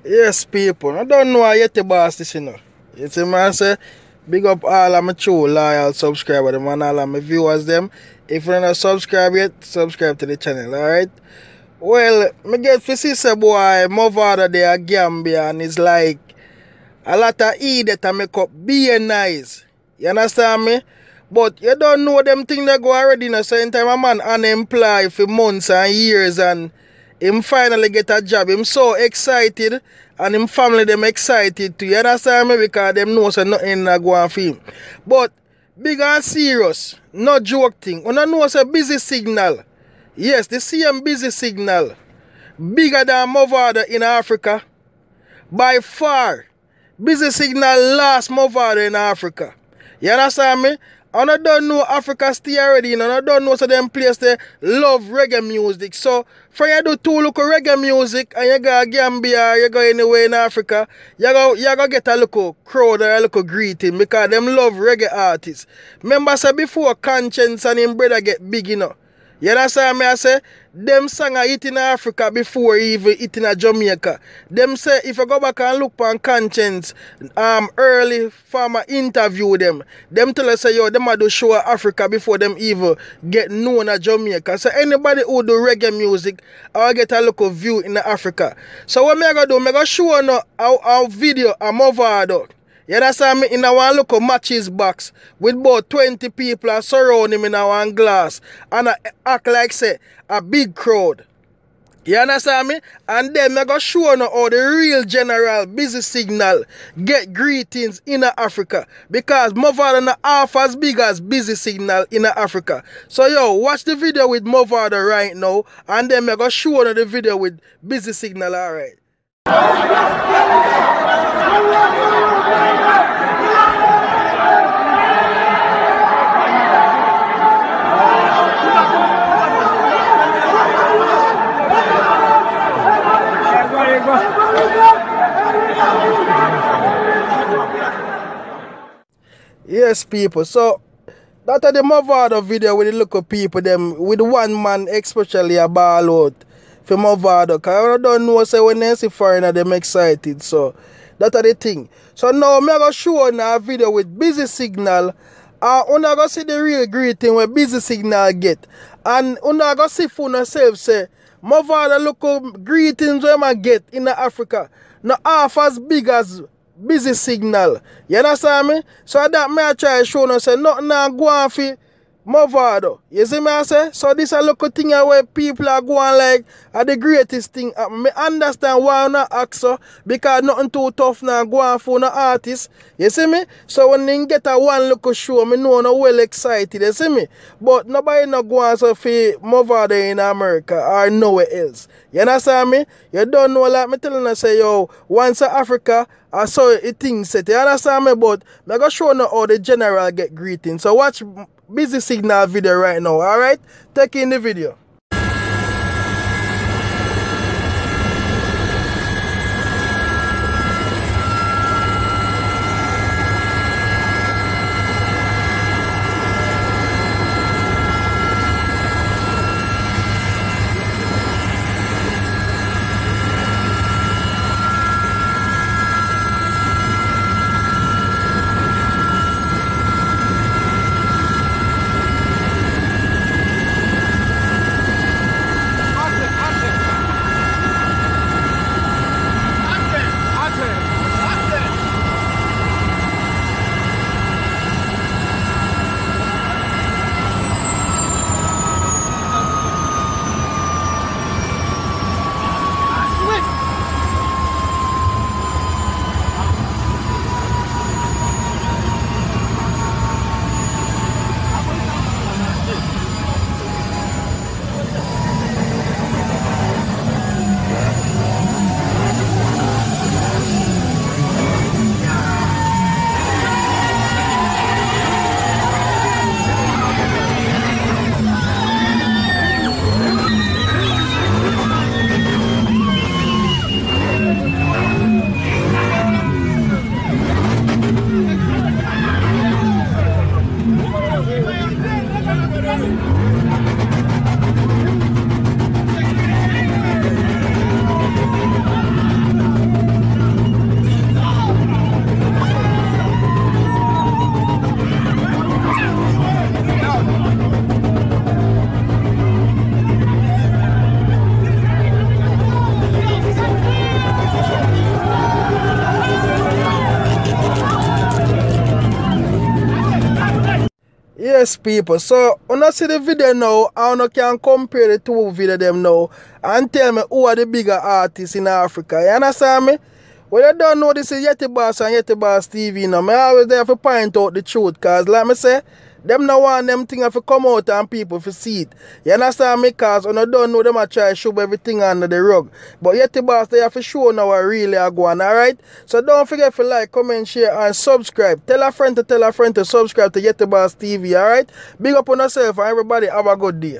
Yes, people. I don't know how yeti boss this, you know. You see, man, say, big up all of my true loyal subscribers, them, and all of my viewers, them. If you're not subscribed yet, subscribe to the channel, alright? Well, me get to see say boy, Mavado there Gambia, and it's like a lot of idiot that make up being nice. You understand me? But you don't know them things that go already in a certain time. A man unemployed for months and years and him finally get a job. Him so excited and him family them excited too. You understand me? Because them know so nothing not go on for him. But big and serious, no joke thing. When I know it's a busy signal. Yes, the same busy signal. Bigger than Mavado in Africa. By far. Busy signal last Mavado in Africa. You understand me? And I don't know Africa stay already, and I don't know so them place they love reggae music. So for you do two look reggae music and you go Gambia, you go anywhere in Africa, you go get a little crowd or a little greeting because them love reggae artists. Remember say before Conscience and him brother get big, you know. You understand me? I say, them song are hit in Africa before even hit in Jamaica. Them say, if you go back and look on Conscience, early farmer interview them tell us say, yo, them are do show Africa before them even get known at Jamaica. So anybody who do reggae music, I'll get a local view in Africa. So what I do, I go show no our video a Mavado. You understand me? In our local matches box with about 20 people surround him in our glass and I act like say a big crowd. You understand me? And then I go show now how the real general busy signal get greetings in Africa. Because Mavado not half as big as busy signal in Africa. So yo, watch the video with Mavado right now and then I go show now the video with busy signal, alright. Yes, people. So that the Mavado video with the local people, them with one man especially a ball out for Mavado. Cause I don't know say when they see foreigner them excited. So that's the thing. So now I'm gonna show now a video with busy signal. I'm gonna see the real greeting where busy signal get. And I'm gonna see for yourself say Mavado local greetings where I get in Africa. Not half as big as busy signal. You understand me? So that me I try to show no say nothing now go on for Mavado. You see me I say? So this a local thing where people are going like are the greatest thing. Me understand why I'm not ask so because nothing too tough now go on for no artist. You see me? So when they get a one local show, me know no well excited. You see me? But nobody not go on so for Mavado in America or nowhere else. You understand me? You don't know like me telling you say yo, once in Africa I saw a thing set. You understand me? But I go show you how the general get greeting. So watch busy signal video right now, alright? Take in the video. Yes, people. So, when I see the video now, I can compare the two videos them now and tell me who are the bigger artists in Africa. You understand me? Well, you don't know this is Yeti Boss and Yeti Boss TV now. I always there to point out the truth, because like me say, them no want them things to come out and people to see it. You understand me? Because when you don't know, them I try to shove everything under the rug. But Yeti Boss, they have to show now what really are going, alright? So don't forget to like, comment, share and subscribe. Tell a friend to subscribe to Yeti Boss TV, alright? Big up on yourself and everybody have a good day.